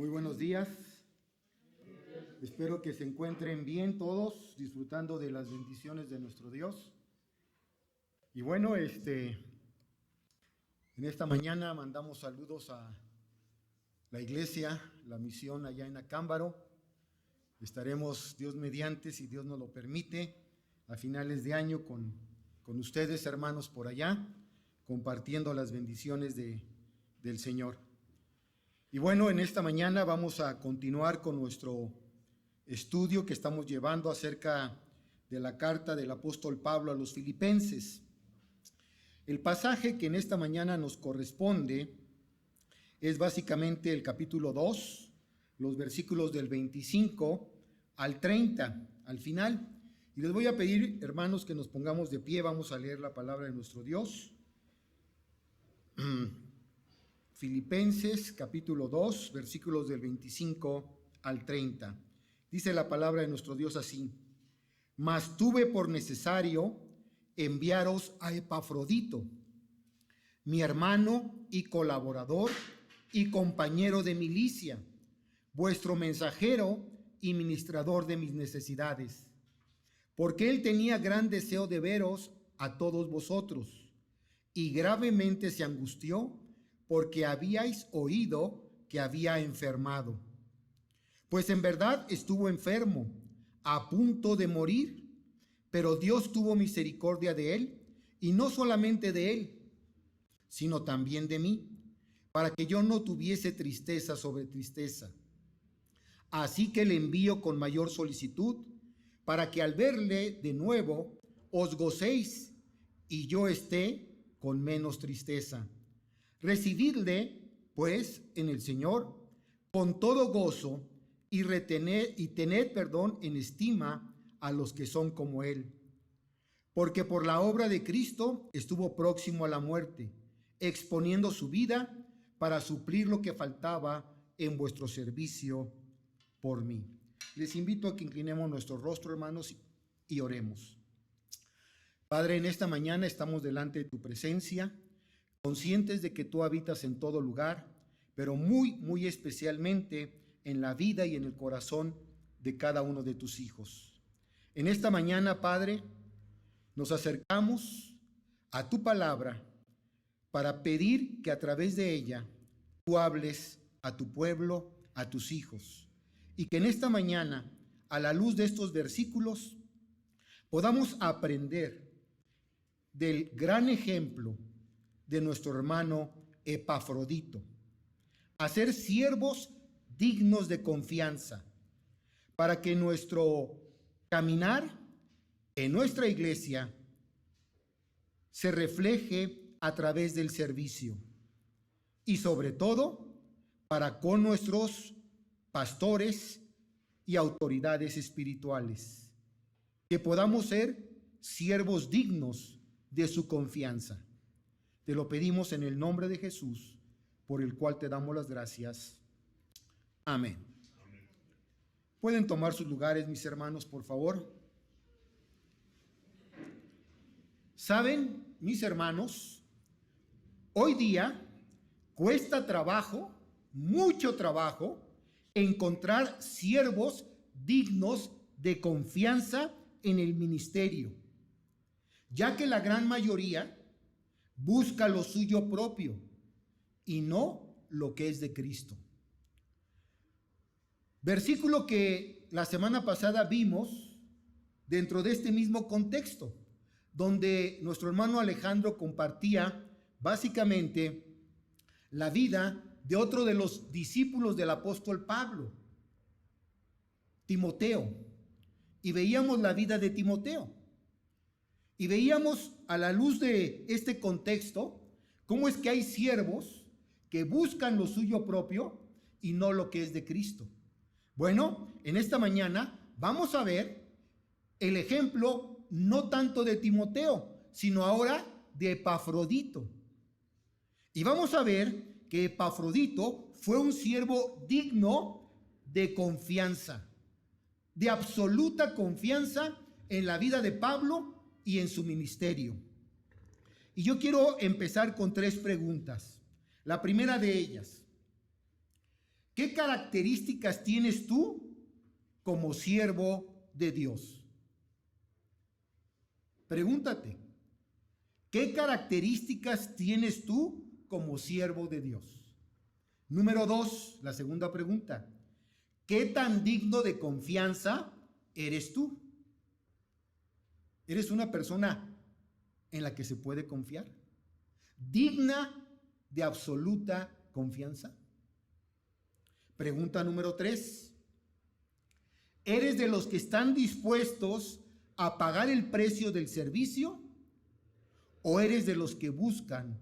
Muy buenos días. Espero que se encuentren bien todos, disfrutando de las bendiciones de nuestro Dios. Y bueno, en esta mañana mandamos saludos a la iglesia, la misión allá en Acámbaro. Estaremos, Dios mediante, si Dios nos lo permite, a finales de año con ustedes, hermanos, por allá, compartiendo las bendiciones del Señor. Y bueno, en esta mañana vamos a continuar con nuestro estudio que estamos llevando acerca de la carta del apóstol Pablo a los Filipenses. El pasaje que en esta mañana nos corresponde es básicamente el capítulo 2, los versículos del 25 al 30, al final. Y les voy a pedir, hermanos, que nos pongamos de pie. Vamos a leer la palabra de nuestro Dios. Filipenses capítulo 2, versículos del 25 al 30. Dice la palabra de nuestro Dios así: Mas tuve por necesario enviaros a Epafrodito, mi hermano y colaborador y compañero de milicia, vuestro mensajero y ministrador de mis necesidades, porque él tenía gran deseo de veros a todos vosotros, y gravemente se angustió porque habíais oído que había enfermado. Pues en verdad estuvo enfermo, a punto de morir, pero Dios tuvo misericordia de él, y no solamente de él, sino también de mí, para que yo no tuviese tristeza sobre tristeza. Así que le envío con mayor solicitud, para que al verle de nuevo os gocéis, y yo esté con menos tristeza. Recibidle, pues, en el Señor con todo gozo y tened en estima a los que son como Él. Porque por la obra de Cristo estuvo próximo a la muerte, exponiendo su vida para suplir lo que faltaba en vuestro servicio por mí. Les invito a que inclinemos nuestro rostro, hermanos, y oremos. Padre, en esta mañana estamos delante de tu presencia, conscientes de que tú habitas en todo lugar, pero muy especialmente en la vida y en el corazón de cada uno de tus hijos. En esta mañana, Padre, nos acercamos a tu palabra para pedir que a través de ella tú hables a tu pueblo, a tus hijos, y que en esta mañana, a la luz de estos versículos, podamos aprender del gran ejemplo de nuestro hermano Epafrodito, a ser siervos dignos de confianza, para que nuestro caminar en nuestra iglesia se refleje a través del servicio, y sobre todo para con nuestros pastores y autoridades espirituales, que podamos ser siervos dignos de su confianza. Te lo pedimos en el nombre de Jesús, por el cual te damos las gracias. Amén. ¿Pueden tomar sus lugares, mis hermanos, por favor? Saben, mis hermanos, hoy día cuesta trabajo, mucho trabajo, encontrar siervos dignos de confianza en el ministerio, ya que la gran mayoría busca lo suyo propio y no lo que es de Cristo. Versículo que la semana pasada vimos dentro de este mismo contexto, donde nuestro hermano Alejandro compartía básicamente la vida de otro de los discípulos del apóstol Pablo, Timoteo, y veíamos la vida de Timoteo. Y veíamos a la luz de este contexto cómo es que hay siervos que buscan lo suyo propio y no lo que es de Cristo. Bueno, en esta mañana vamos a ver el ejemplo no tanto de Timoteo, sino ahora de Epafrodito. Y vamos a ver que Epafrodito fue un siervo digno de confianza, de absoluta confianza en la vida de Pablo y en su ministerio. Y yo quiero empezar con 3 preguntas. La primera de ellas: ¿qué características tienes tú como siervo de Dios? Pregúntate, ¿qué características tienes tú como siervo de Dios? Número 2, la segunda pregunta. ¿Qué tan digno de confianza eres tú? ¿Eres una persona en la que se puede confiar? ¿Digna de absoluta confianza? Pregunta número 3. ¿Eres de los que están dispuestos a pagar el precio del servicio o eres de los que buscan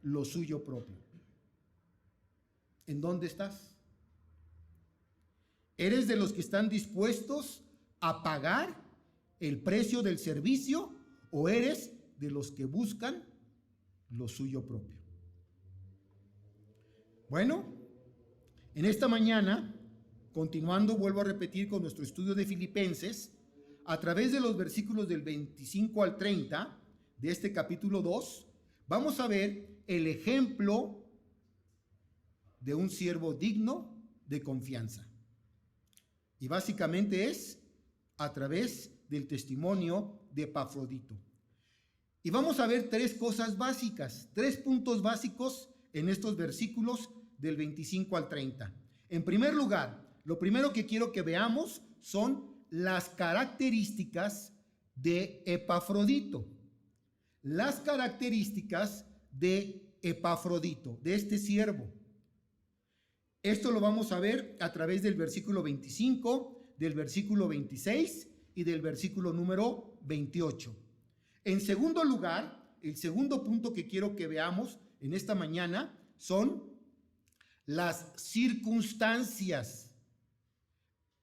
lo suyo propio? ¿En dónde estás? ¿Eres de los que están dispuestos a pagar el precio del servicio o eres de los que buscan lo suyo propio? Bueno, en esta mañana, continuando, vuelvo a repetir con nuestro estudio de Filipenses, a través de los versículos del 25 al 30 de este capítulo 2, vamos a ver el ejemplo de un siervo digno de confianza. Y básicamente es a través del testimonio de Epafrodito. Y vamos a ver tres cosas básicas, 3 puntos básicos en estos versículos del 25 al 30. En primer lugar, lo primero que quiero que veamos son las características de Epafrodito. Las características de Epafrodito, de este siervo. Esto lo vamos a ver a través del versículo 25, del versículo 26 y del versículo número 28. En segundo lugar, el segundo punto que quiero que veamos en esta mañana son las circunstancias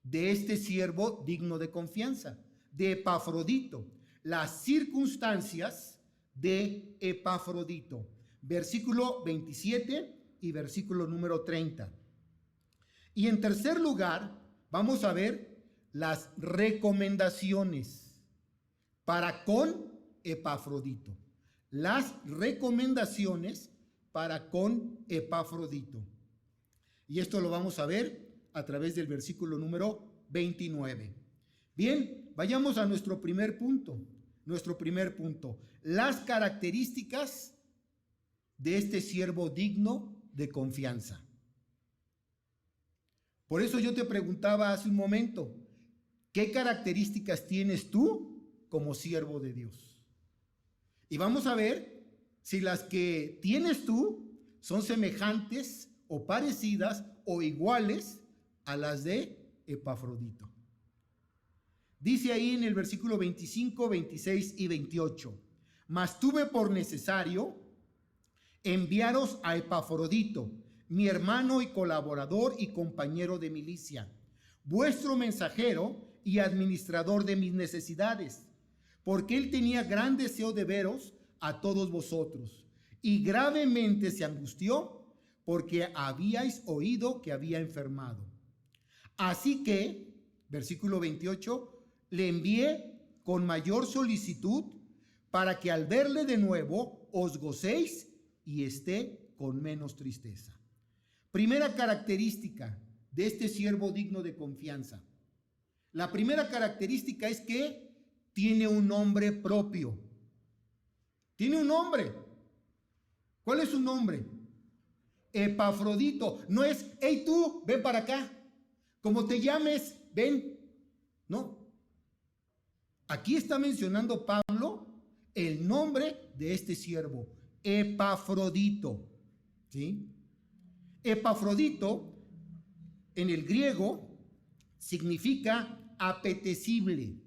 de este siervo digno de confianza, de Epafrodito. Las circunstancias de Epafrodito. Versículo 27 y versículo número 30. Y en tercer lugar, vamos a ver las recomendaciones para con Epafrodito. Las recomendaciones para con Epafrodito. Y esto lo vamos a ver a través del versículo número 29. Bien, vayamos a nuestro primer punto. Nuestro primer punto. Las características de este siervo digno de confianza. Por eso yo te preguntaba hace un momento, ¿qué características tienes tú como siervo de Dios? Y vamos a ver si las que tienes tú son semejantes o parecidas o iguales a las de Epafrodito. Dice ahí en el versículo 25, 26 y 28, mas tuve por necesario enviaros a Epafrodito, mi hermano y colaborador y compañero de milicia, vuestro mensajero y administrador de mis necesidades, porque él tenía gran deseo de veros a todos vosotros, y gravemente se angustió porque habíais oído que había enfermado. Así que, versículo 28, le envié con mayor solicitud para que al verle de nuevo os gocéis y esté con menos tristeza. Primera característica de este siervo digno de confianza. La primera característica es que tiene un nombre propio. Tiene un nombre. ¿Cuál es su nombre? Epafrodito. No es, hey tú, ven para acá. Como te llames, ven. No. Aquí está mencionando Pablo el nombre de este siervo, Epafrodito. ¿Sí? Epafrodito en el griego significa apetecible.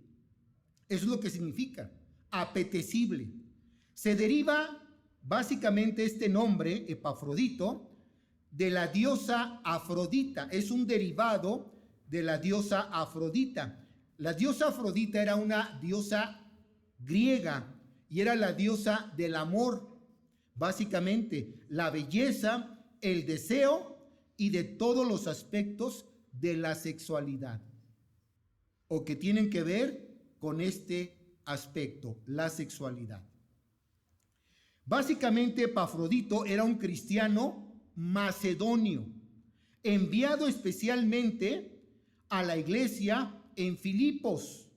Eso es lo que significa, apetecible. Se deriva básicamente este nombre, Epafrodito, de la diosa Afrodita. Es un derivado de la diosa Afrodita. La diosa Afrodita era una diosa griega y era la diosa del amor, básicamente la belleza, el deseo y de todos los aspectos de la sexualidad o que tienen que ver con este aspecto, la sexualidad. Básicamente Epafrodito era un cristiano macedonio. enviado especialmente a la iglesia en Filipos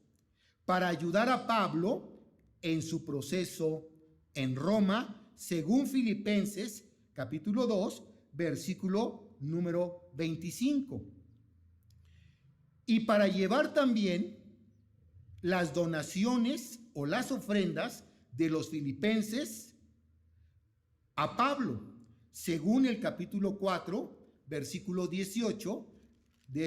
para ayudar a Pablo en su proceso en Roma, según Filipenses capítulo 2, versículo número 25. Y para llevar también las donaciones o las ofrendas de los filipenses a Pablo, según el capítulo 4, versículo 18 de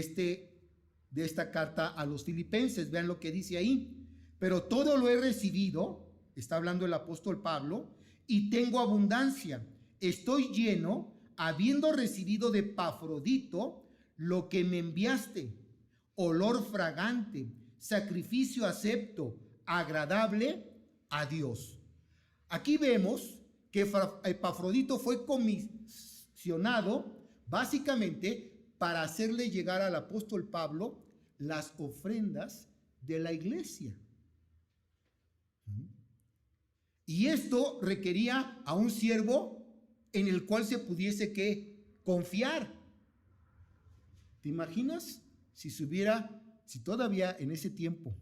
esta carta a los filipenses. Vean lo que dice ahí. Pero todo lo he recibido, está hablando el apóstol Pablo, y tengo abundancia. Estoy lleno, habiendo recibido de Epafrodito lo que me enviaste, olor fragante, sacrificio acepto, agradable a Dios. Aquí vemos que Epafrodito fue comisionado básicamente para hacerle llegar al apóstol Pablo las ofrendas de la iglesia. Y esto requería a un siervo en el cual se pudiese confiar. ¿Te imaginas si todavía en ese tiempo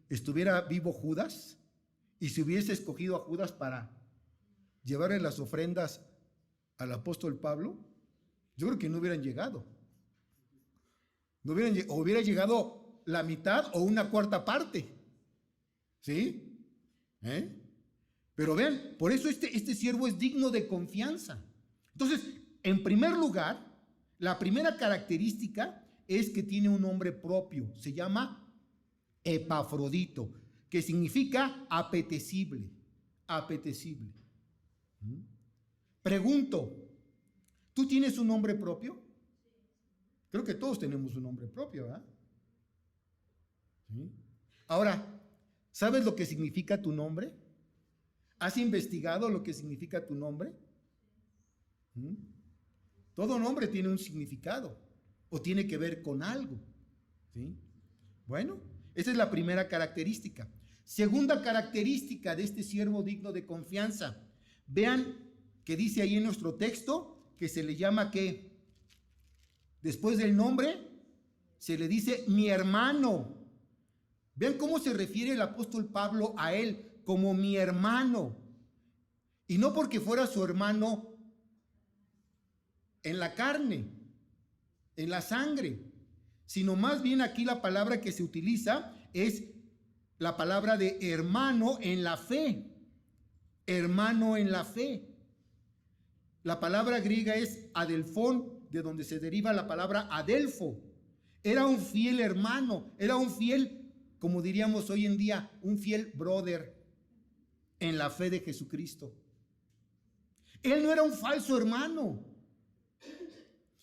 estuviera vivo Judas y se hubiese escogido a Judas para llevarle las ofrendas al apóstol Pablo? Yo creo que no hubieran llegado. Hubiera llegado la mitad o una cuarta parte. ¿Sí? Pero vean, por eso este siervo es digno de confianza. Entonces, en primer lugar, la primera característica es que tiene un nombre propio. Se llama Epafrodito, que significa apetecible. Apetecible. Pregunto, ¿tú tienes un nombre propio? Creo que todos tenemos un nombre propio, ¿verdad? ¿Sí? Ahora, ¿sabes lo que significa tu nombre? ¿Has investigado lo que significa tu nombre? Todo nombre tiene un significado o tiene que ver con algo. ¿Sí? Bueno, esa es la primera característica. Segunda característica de este siervo digno de confianza. Vean que dice ahí en nuestro texto que se le llama ¿qué? Después del nombre se le dice mi hermano. Vean cómo se refiere el apóstol Pablo a él como mi hermano. Y no porque fuera su hermano en la carne, en la sangre, sino más bien aquí la palabra que se utiliza es la palabra de hermano en la fe. Hermano en la fe. La palabra griega es adelfón, de donde se deriva la palabra adelfo. Era un fiel hermano, era un fiel, como diríamos hoy en día, un fiel brother en la fe de Jesucristo. Él no era un falso hermano,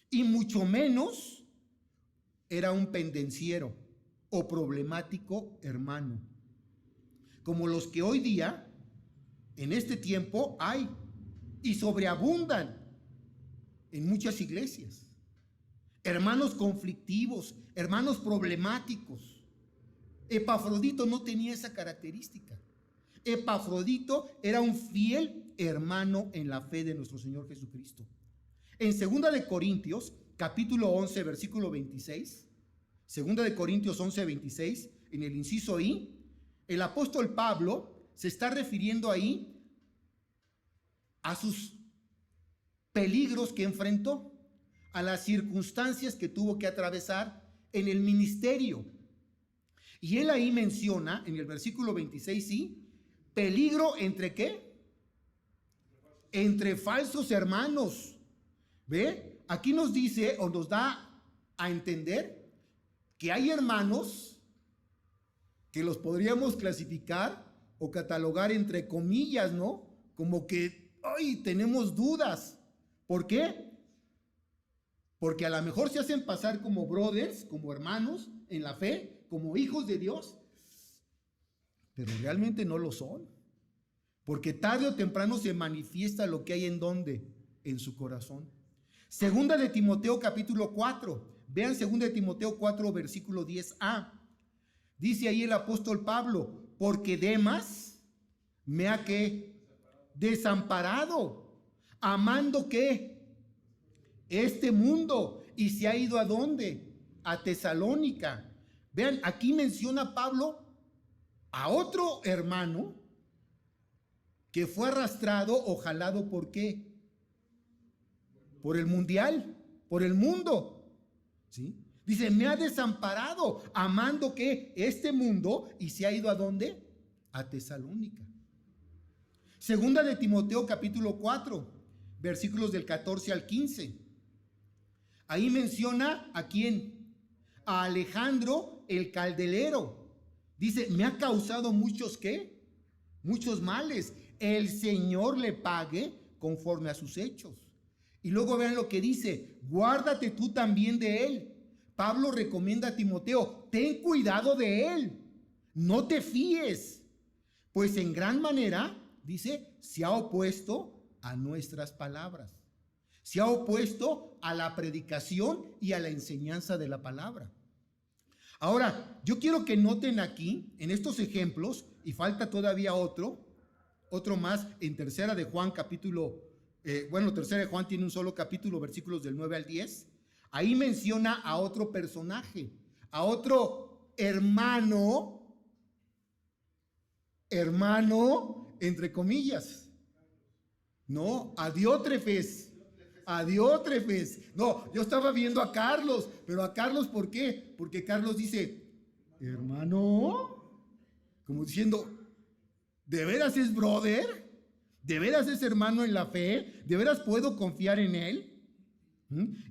y mucho menos era un pendenciero o problemático hermano, como los que hoy día, en este tiempo, hay y sobreabundan en muchas iglesias. Hermanos conflictivos, hermanos problemáticos. Epafrodito no tenía esa característica. Epafrodito era un fiel hermano en la fe de nuestro Señor Jesucristo. En 2 de Corintios, capítulo 11, versículo 26, 2 de Corintios 11, 26, en el inciso I, el apóstol Pablo se está refiriendo ahí a sus peligros que enfrentó, a las circunstancias que tuvo que atravesar en el ministerio. Y él ahí menciona, en el versículo 26, sí, peligro entre ¿qué? Entre falsos hermanos. ¿Ve? Aquí nos dice o nos da a entender que hay hermanos que los podríamos clasificar o catalogar entre comillas, ¿no? Como que, ay, tenemos dudas. ¿Por qué? Porque a lo mejor se hacen pasar como brothers, como hermanos en la fe, como hijos de Dios, pero realmente no lo son. Porque tarde o temprano se manifiesta lo que hay en donde, en su corazón. Segunda de Timoteo capítulo 4. Vean 2 de Timoteo 4 versículo 10a. Dice ahí el apóstol Pablo, porque Demas me ha desamparado, amando este mundo. ¿Y se ha ido a dónde? A Tesalónica. Vean, aquí menciona Pablo a otro hermano que fue arrastrado o jalado, ¿por qué? Por el mundial, por el mundo, ¿sí? Dice, me ha desamparado, amando que este mundo, y se ha ido ¿a dónde? A Tesalónica. Segunda de Timoteo capítulo 4, versículos del 14 al 15. Ahí menciona ¿a quién? A Alejandro el caldelero. Dice, me ha causado muchos ¿qué? Muchos males. El Señor le pague conforme a sus hechos. Y luego vean lo que dice, guárdate tú también de él. Pablo recomienda a Timoteo, ten cuidado de él, no te fíes, pues en gran manera, dice, se ha opuesto a nuestras palabras. Se ha opuesto a la predicación y a la enseñanza de la palabra. Ahora, yo quiero que noten aquí, en estos ejemplos, y falta todavía otro más, en Tercera de Juan capítulo, Tercera de Juan tiene un solo capítulo, versículos del 9 al 10. Ahí menciona a otro personaje, a otro hermano, entre comillas. No, a Diótrefes. No, yo estaba viendo a Carlos, pero a Carlos, ¿por qué? Porque Carlos dice, hermano, como diciendo, ¿de veras es brother? ¿De veras es hermano en la fe? ¿De veras puedo confiar en él?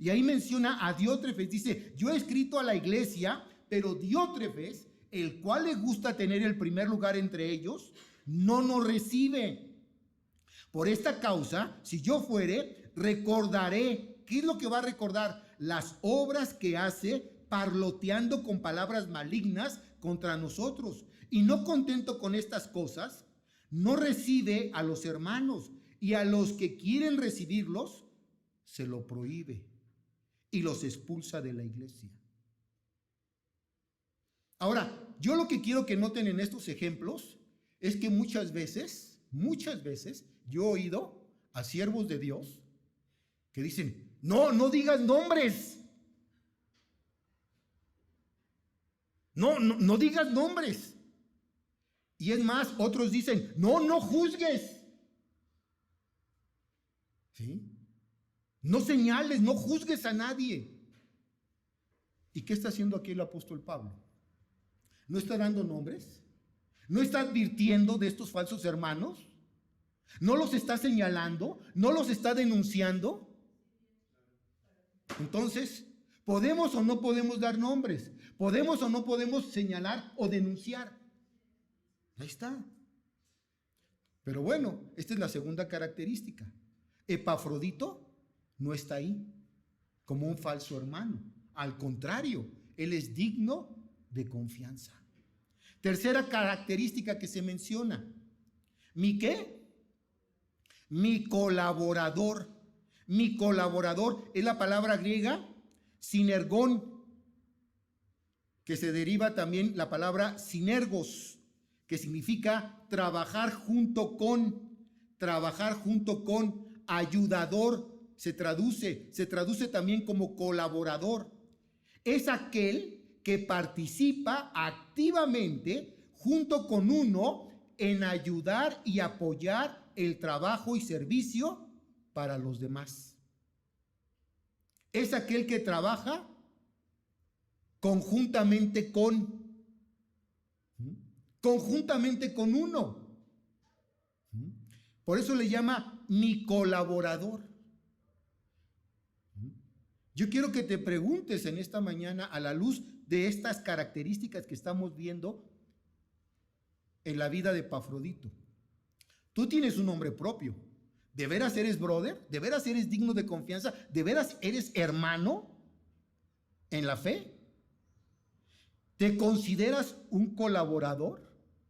Y ahí menciona a Diótrefes, dice, yo he escrito a la iglesia, pero Diótrefes, el cual le gusta tener el primer lugar entre ellos, no nos recibe. Por esta causa, si yo fuere, recordaré. ¿Qué es lo que va a recordar? Las obras que hace parloteando con palabras malignas contra nosotros. Y no contento con estas cosas, no recibe a los hermanos, y a los que quieren recibirlos, se lo prohíbe y los expulsa de la iglesia. Ahora, yo lo que quiero que noten en estos ejemplos es que muchas veces, yo he oído a siervos de Dios que dicen, no digas nombres. No digas nombres. Y es más, otros dicen, no juzgues. ¿Sí? No señales, no juzgues a nadie. ¿Y qué está haciendo aquí el apóstol Pablo? ¿No está dando nombres? ¿No está advirtiendo de estos falsos hermanos? ¿No los está señalando? ¿No los está denunciando? Entonces, ¿podemos o no podemos dar nombres? ¿Podemos o no podemos señalar o denunciar? Ahí está. Pero bueno, esta es la segunda característica. Epafrodito no está ahí como un falso hermano. Al contrario, él es digno de confianza. Tercera característica que se menciona. ¿Mi qué? Mi colaborador. Mi colaborador es la palabra griega sinergón, que se deriva también la palabra sinergos, que significa trabajar junto con, ayudador. Se traduce también como colaborador. Es aquel que participa activamente junto con uno en ayudar y apoyar el trabajo y servicio para los demás. Es aquel que trabaja conjuntamente con uno. Por eso le llama mi colaborador. Yo quiero que te preguntes en esta mañana, a la luz de estas características que estamos viendo en la vida de Epafrodito. Tú tienes un nombre propio. ¿De veras eres brother? ¿De veras eres digno de confianza? ¿De veras eres hermano en la fe? ¿Te consideras un colaborador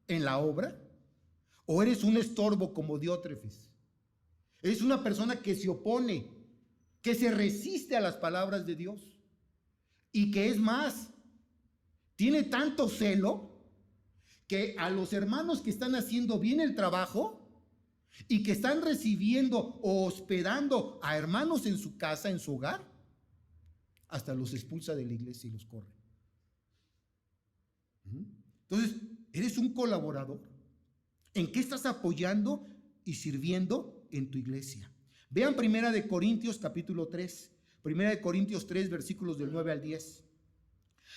en la obra? ¿O eres un estorbo como Diótrefes? ¿Eres una persona que se opone, que se resiste a las palabras de Dios? Y que es más, tiene tanto celo que a los hermanos que están haciendo bien el trabajo, y que están recibiendo o hospedando a hermanos en su casa, en su hogar, hasta los expulsa de la iglesia y los corre. Entonces, ¿eres un colaborador? ¿En qué estás apoyando y sirviendo en tu iglesia? Vean 1 Corintios capítulo 3. 1 Corintios 3, versículos del 9 al 10.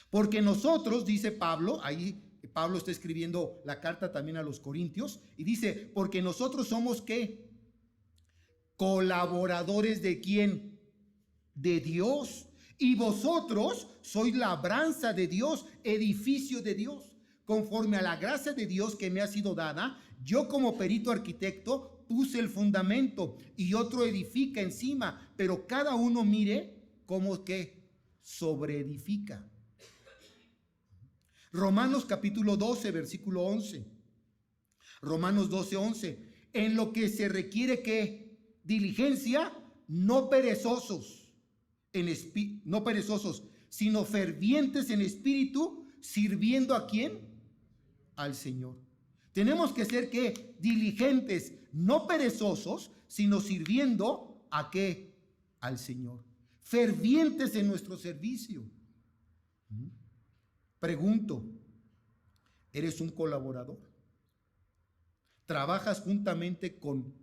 Porque nosotros, dice Pablo, ahí Pablo está escribiendo la carta también a los Corintios, y dice, porque nosotros somos ¿qué? Colaboradores de ¿quién? De Dios. Y vosotros sois labranza de Dios, edificio de Dios. Conforme a la gracia de Dios que me ha sido dada, yo como perito arquitecto puse el fundamento y otro edifica encima, pero cada uno mire cómo que sobreedifica. Romanos capítulo 12, versículo 11. Romanos 12, 11. En lo que se requiere que diligencia, no perezosos, no perezosos, sino fervientes en espíritu, sirviendo ¿a quién? Al Señor. Tenemos que ser ¿qué? Diligentes, no perezosos, sino sirviendo ¿a qué? Al Señor. Fervientes en nuestro servicio. Pregunto, ¿eres un colaborador? ¿Trabajas juntamente con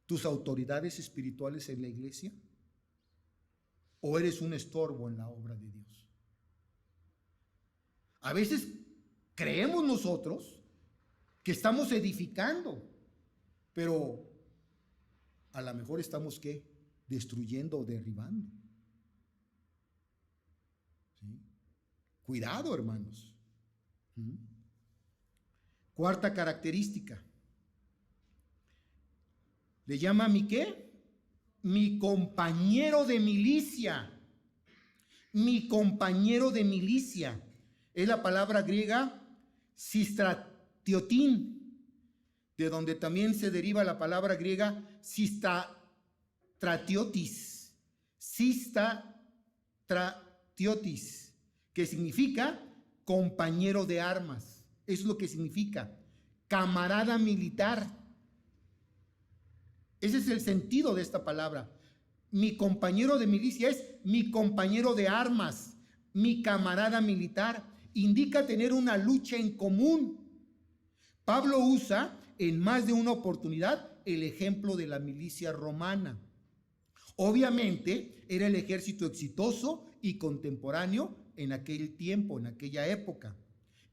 tus autoridades espirituales en la iglesia? ¿O eres un estorbo en la obra de Dios? A veces creemos nosotros que estamos edificando, pero a lo mejor estamos ¿qué? Destruyendo o derribando. ¿Sí? Cuidado, hermanos. Cuarta característica. Le llama a mi ¿qué? Mi compañero de milicia. Mi compañero de milicia. Es la palabra griega sistratiotín, de donde también se deriva la palabra griega sistratiotis. Sistratiotis, que significa compañero de armas. Eso es lo que significa. Camarada militar. Ese es el sentido de esta palabra. Mi compañero de milicia es mi compañero de armas, mi camarada militar. Indica tener una lucha en común. Pablo usa en más de una oportunidad el ejemplo de la milicia romana. Obviamente era el ejército exitoso y contemporáneo en aquel tiempo, en aquella época.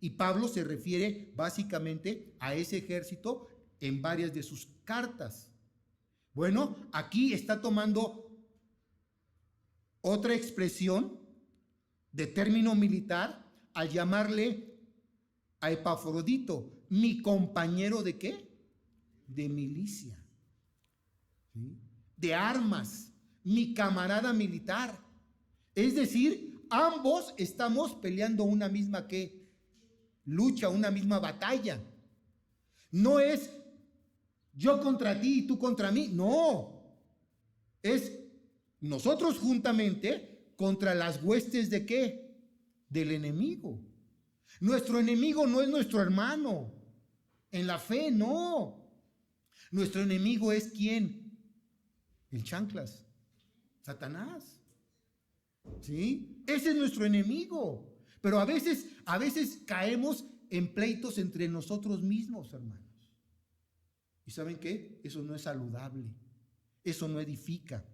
Y Pablo se refiere básicamente a ese ejército en varias de sus cartas. Bueno, aquí está tomando otra expresión de término militar al llamarle a Epafrodito, mi compañero ¿de qué? De milicia, ¿sí? De armas, mi camarada militar. Es decir, ambos estamos peleando una misma ¿qué? Lucha, una misma batalla. No es yo contra ti y tú contra mí, no. Es nosotros juntamente contra las huestes ¿de qué? Del enemigo. Nuestro enemigo no es nuestro hermano en la fe, no. Nuestro enemigo es ¿quién? El chanclas, Satanás. ¿Sí? Ese es nuestro enemigo. Pero a veces caemos en pleitos entre nosotros mismos, hermanos. ¿Y saben qué? Eso no es saludable. Eso no edifica.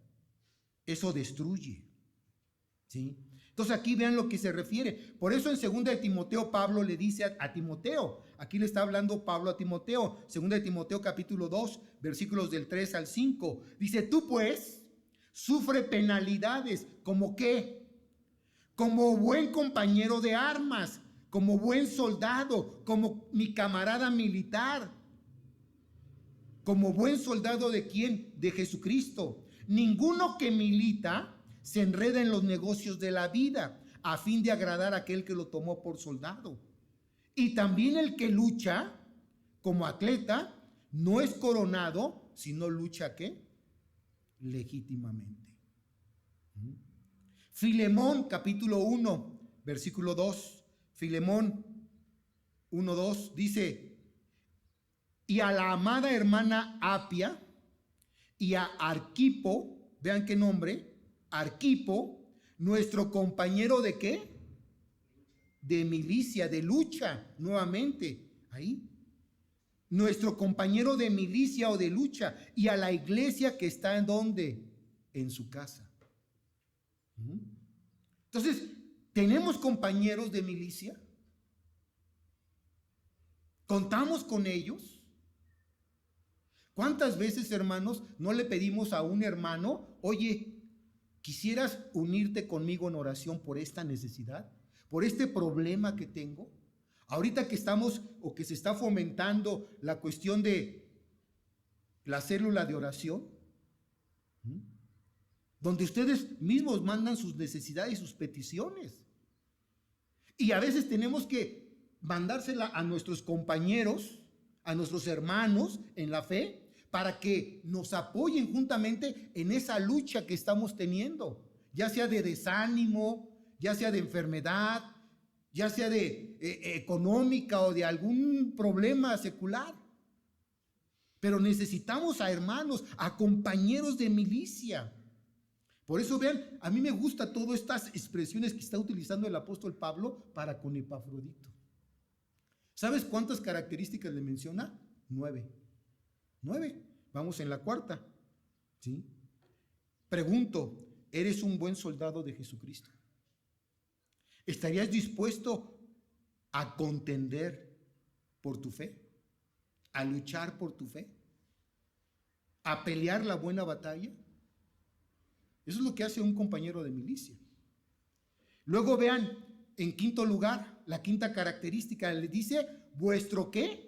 Eso destruye. ¿Sí? Entonces aquí vean lo que se refiere. Por eso en 2 de Timoteo Pablo le dice a Timoteo, aquí le está hablando Pablo a Timoteo, 2 de Timoteo capítulo 2, versículos del 3 al 5. Dice, tú pues sufre penalidades, ¿como qué? Como buen compañero de armas, como buen soldado, como mi camarada militar. Como buen soldado ¿de quién? De Jesucristo. Ninguno que milita se enreda en los negocios de la vida a fin de agradar a aquel que lo tomó por soldado. Y también el que lucha como atleta no es coronado, sino lucha ¿qué? Legítimamente. Filemón capítulo 1, versículo 2. Filemón 1:2 dice, y a la amada hermana Apia, y a Arquipo, vean qué nombre, Arquipo, nuestro compañero de qué? De milicia, de lucha, nuevamente, ahí. Nuestro compañero de milicia o de lucha, y a la iglesia que está en donde, en su casa. Entonces, ¿tenemos compañeros de milicia? ¿Contamos con ellos? ¿Cuántas veces, hermanos, no le pedimos a un hermano, oye, quisieras unirte conmigo en oración por esta necesidad, por este problema que tengo? Ahorita que estamos o que se está fomentando la cuestión de la célula de oración, donde ustedes mismos mandan sus necesidades y sus peticiones. Y a veces tenemos que mandársela a nuestros compañeros, a nuestros hermanos en la fe, para que nos apoyen juntamente en esa lucha que estamos teniendo, ya sea de desánimo, ya sea de enfermedad, ya sea de económica o de algún problema secular. Pero necesitamos a hermanos, a compañeros de milicia. Por eso vean, a mí me gusta todas estas expresiones que está utilizando el apóstol Pablo para con Epafrodito. ¿Sabes cuántas características le menciona? 9. Vamos en la cuarta. ¿Sí? Pregunto, ¿eres un buen soldado de Jesucristo? ¿Estarías dispuesto a contender por tu fe? ¿A luchar por tu fe? ¿A pelear la buena batalla? Eso es lo que hace un compañero de milicia. Luego vean, en quinto lugar, la quinta característica, le dice, ¿vuestro qué?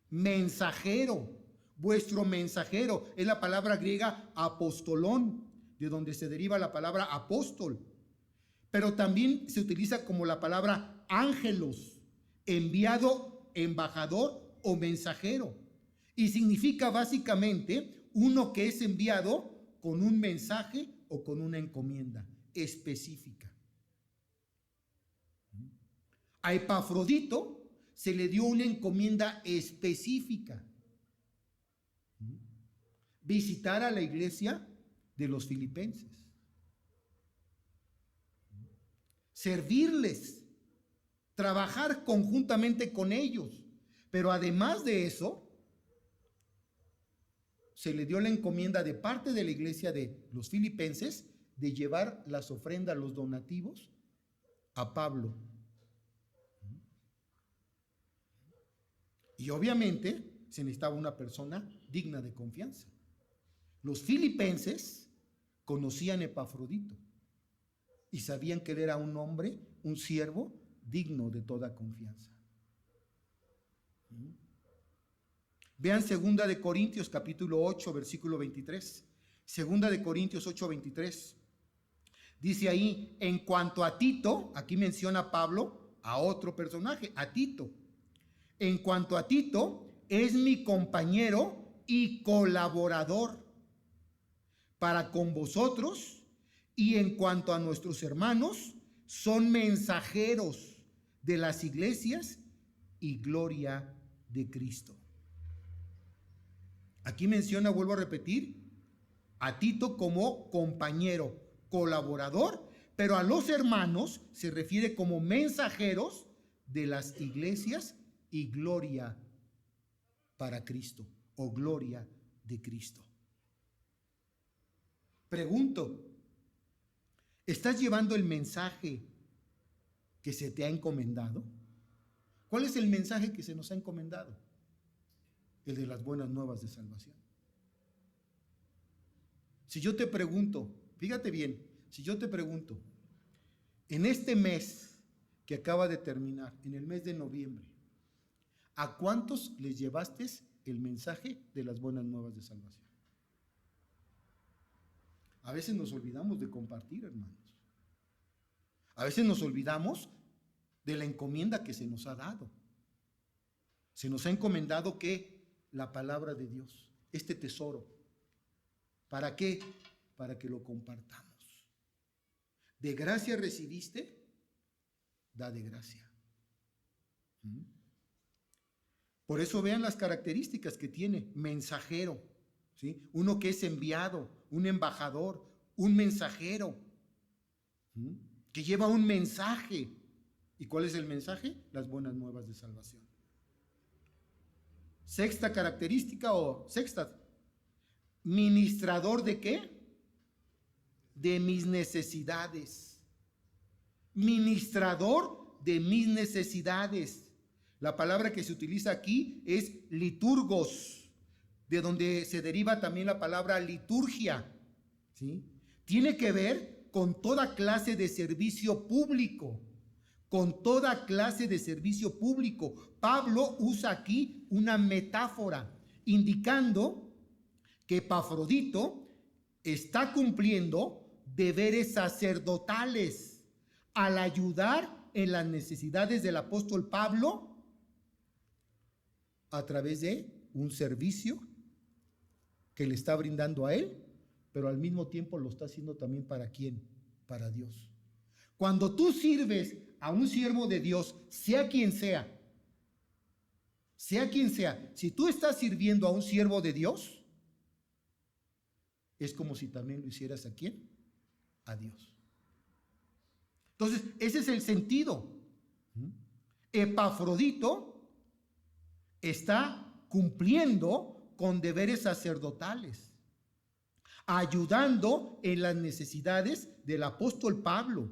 Mensajero. Vuestro mensajero. Es la palabra griega apostolón, de donde se deriva la palabra apóstol. Pero también se utiliza como la palabra ángelos, enviado, embajador o mensajero. Y significa básicamente uno que es enviado con un mensaje o con una encomienda específica. A Epafrodito se le dio una encomienda específica: visitar a la iglesia de los filipenses, servirles, trabajar conjuntamente con ellos. Pero además de eso, se le dio la encomienda de parte de la iglesia de los filipenses de llevar las ofrendas, los donativos a Pablo. Y obviamente se necesitaba una persona digna de confianza. Los filipenses conocían a Epafrodito y sabían que él era un hombre, un siervo digno de toda confianza. Vean 2 de Corintios capítulo 8, versículo 23. 2 de Corintios 8, 23. Dice ahí, en cuanto a Tito, aquí menciona Pablo a otro personaje, a Tito. En cuanto a Tito, es mi compañero y colaborador para con vosotros, y en cuanto a nuestros hermanos, son mensajeros de las iglesias y gloria de Cristo. Aquí menciona, vuelvo a repetir, a Tito como compañero, colaborador, pero a los hermanos se refiere como mensajeros de las iglesias y gloria para Cristo o gloria de Cristo. Pregunto, ¿estás llevando el mensaje que se te ha encomendado? ¿Cuál es el mensaje que se nos ha encomendado? El de las buenas nuevas de salvación. Si yo te pregunto, fíjate bien, si yo te pregunto, en este mes que acaba de terminar, en el mes de noviembre, ¿a cuántos les llevaste el mensaje de las buenas nuevas de salvación? A veces nos olvidamos de compartir, hermanos. A veces nos olvidamos de la encomienda que se nos ha dado. Se nos ha encomendado que la palabra de Dios, este tesoro. ¿Para qué? Para que lo compartamos. De gracia recibiste, da de gracia. Por eso vean las características que tiene: mensajero, ¿sí? Uno que es enviado, un embajador, un mensajero, ¿sí? Que lleva un mensaje. ¿Y cuál es el mensaje? Las buenas nuevas de salvación. Sexta característica ministrador ¿de qué? De mis necesidades. Ministrador de mis necesidades. La palabra que se utiliza aquí es liturgos, de donde se deriva también la palabra liturgia, ¿sí? Tiene que ver con toda clase de servicio público, con toda clase de servicio público. Pablo usa aquí una metáfora indicando que Epafrodito está cumpliendo deberes sacerdotales al ayudar en las necesidades del apóstol Pablo a través de un servicio que le está brindando a él, pero al mismo tiempo lo está haciendo también ¿para quién? Para Dios. Cuando tú sirves a un siervo de Dios, sea quien sea, si tú estás sirviendo a un siervo de Dios, es como si también lo hicieras ¿a quién? A Dios. Entonces, ese es el sentido. Epafrodito está cumpliendo con deberes sacerdotales, ayudando en las necesidades del apóstol Pablo.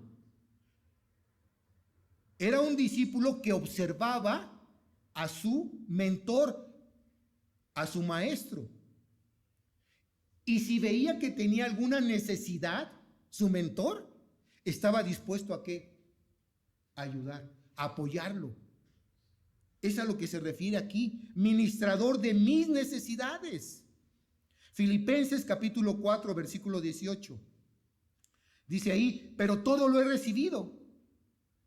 Era un discípulo que observaba a su mentor, a su maestro. Y si veía que tenía alguna necesidad, su mentor estaba dispuesto a ¿qué? A ayudar, a apoyarlo. Es a lo que se refiere aquí, ministrador de mis necesidades. Filipenses capítulo 4, versículo 18. Dice ahí, pero todo lo he recibido.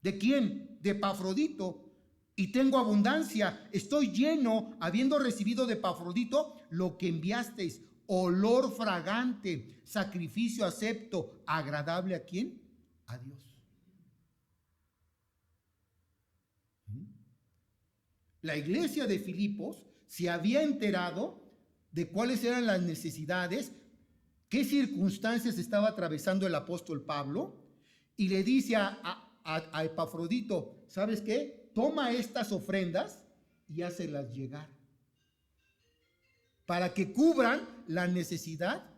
¿De quién? De Epafrodito. Y tengo abundancia, estoy lleno, habiendo recibido de Epafrodito lo que enviasteis, olor fragante, sacrificio acepto, agradable ¿a quién? A Dios. La iglesia de Filipos se había enterado de cuáles eran las necesidades, qué circunstancias estaba atravesando el apóstol Pablo, y le dice a Epafrodito, ¿sabes qué? Toma estas ofrendas y hácelas llegar para que cubran la necesidad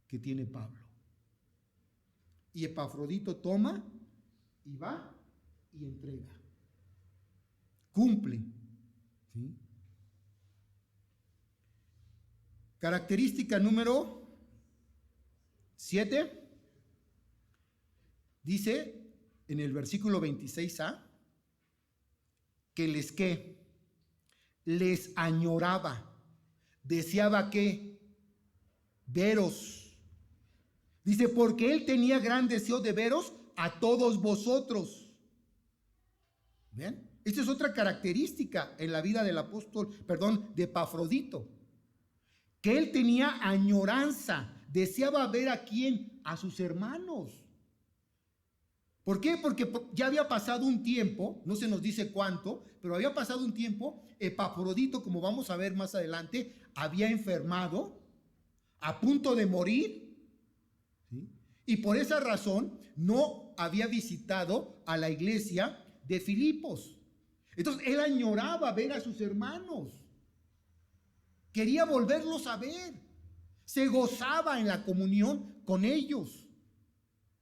que tiene Pablo. Y Epafrodito toma y va y entrega. Cumple. ¿Sí? Característica número 7. Dice en el versículo 26a que les añoraba, deseaba que veros. Dice, porque él tenía gran deseo de veros a todos vosotros. ¿Ven? Esta es otra característica en la vida del de Epafrodito, que él tenía añoranza, deseaba ver ¿a quién? A sus hermanos. ¿Por qué? Porque ya había pasado un tiempo, no se nos dice cuánto, pero había pasado un tiempo. Epafrodito, como vamos a ver más adelante, había enfermado, a punto de morir, ¿sí? Y por esa razón no había visitado a la iglesia de Filipos. Entonces él añoraba ver a sus hermanos, quería volverlos a ver, se gozaba en la comunión con ellos.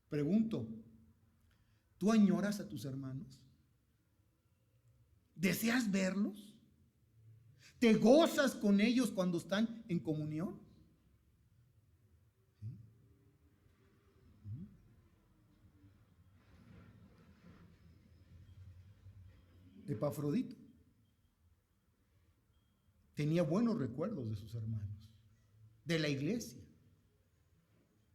Pregunto, ¿tú añoras a tus hermanos? ¿Deseas verlos? ¿Te gozas con ellos cuando están en comunión? Epafrodito tenía buenos recuerdos de sus hermanos, de la iglesia,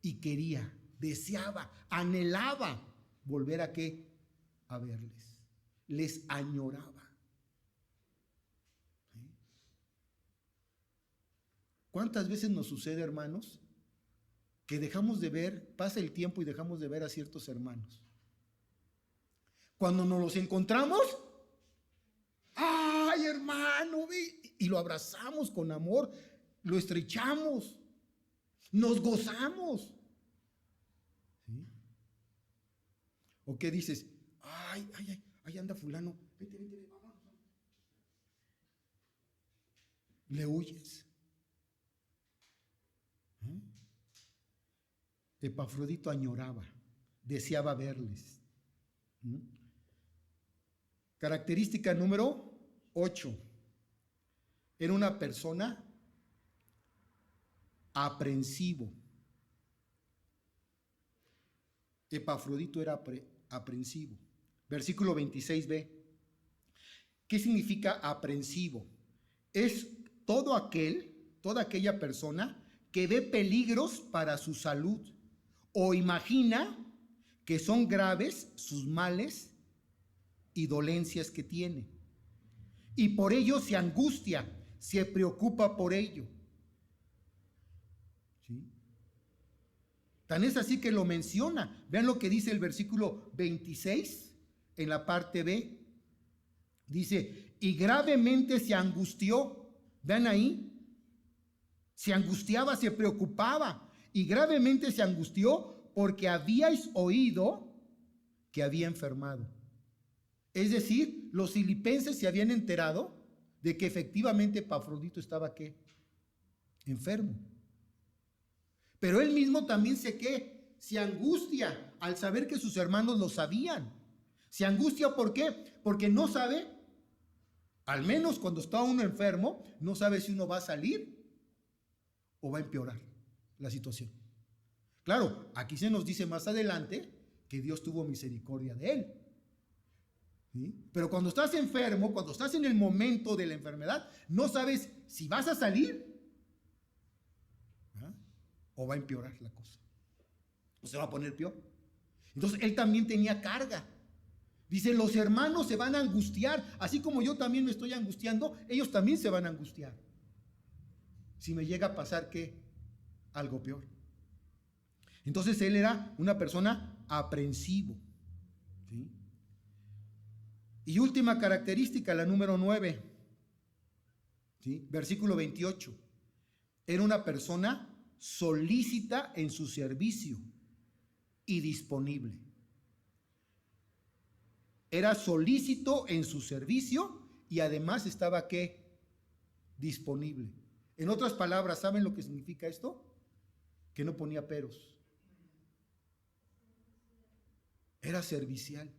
y quería, deseaba, anhelaba volver a ¿qué? A verles. Les añoraba. ¿Sí? ¿Cuántas veces nos sucede, hermanos, que dejamos de ver, pasa el tiempo y dejamos de ver a ciertos hermanos? Cuando nos los encontramos, ¡ay, hermano, ve. Y lo abrazamos con amor, lo estrechamos, nos gozamos. ¿Sí? ¿O qué dices? Ay, ahí anda fulano, vete, vamos. Le huyes. Epafrodito añoraba, deseaba verles. Característica número 8. Era una persona aprensivo. Epafrodito era aprensivo. Versículo 26b. ¿Qué significa aprensivo? Es toda aquella persona que ve peligros para su salud o imagina que son graves sus males y dolencias que tiene. Y por ello se angustia, se preocupa por ello. ¿Sí? Tan es así que lo menciona. Vean lo que dice el versículo 26 en la parte B. Dice, y gravemente se angustió. Vean ahí. Se angustiaba, se preocupaba. Y gravemente se angustió porque habíais oído que había enfermado. Es decir, los filipenses se habían enterado de que efectivamente Epafrodito estaba ¿qué? Enfermo. Pero él mismo también se angustia al saber que sus hermanos lo sabían. Se angustia ¿por qué? Porque no sabe, al menos cuando está uno enfermo, no sabe si uno va a salir o va a empeorar la situación. Claro, aquí se nos dice más adelante que Dios tuvo misericordia de él. ¿Sí? Pero cuando estás enfermo, cuando estás en el momento de la enfermedad, no sabes si vas a salir o va a empeorar la cosa, o se va a poner peor. Entonces él también tenía carga. Dice, los hermanos se van a angustiar, así como yo también me estoy angustiando, ellos también se van a angustiar. Si me llega a pasar ¿qué? Algo peor. Entonces él era una persona aprensivo. ¿Sí? Y última característica, la número 9, ¿sí? Versículo 28. Era una persona solícita en su servicio y disponible. Era solícito en su servicio y además estaba ¿qué? Disponible. En otras palabras, ¿saben lo que significa esto? Que no ponía peros. Era servicial.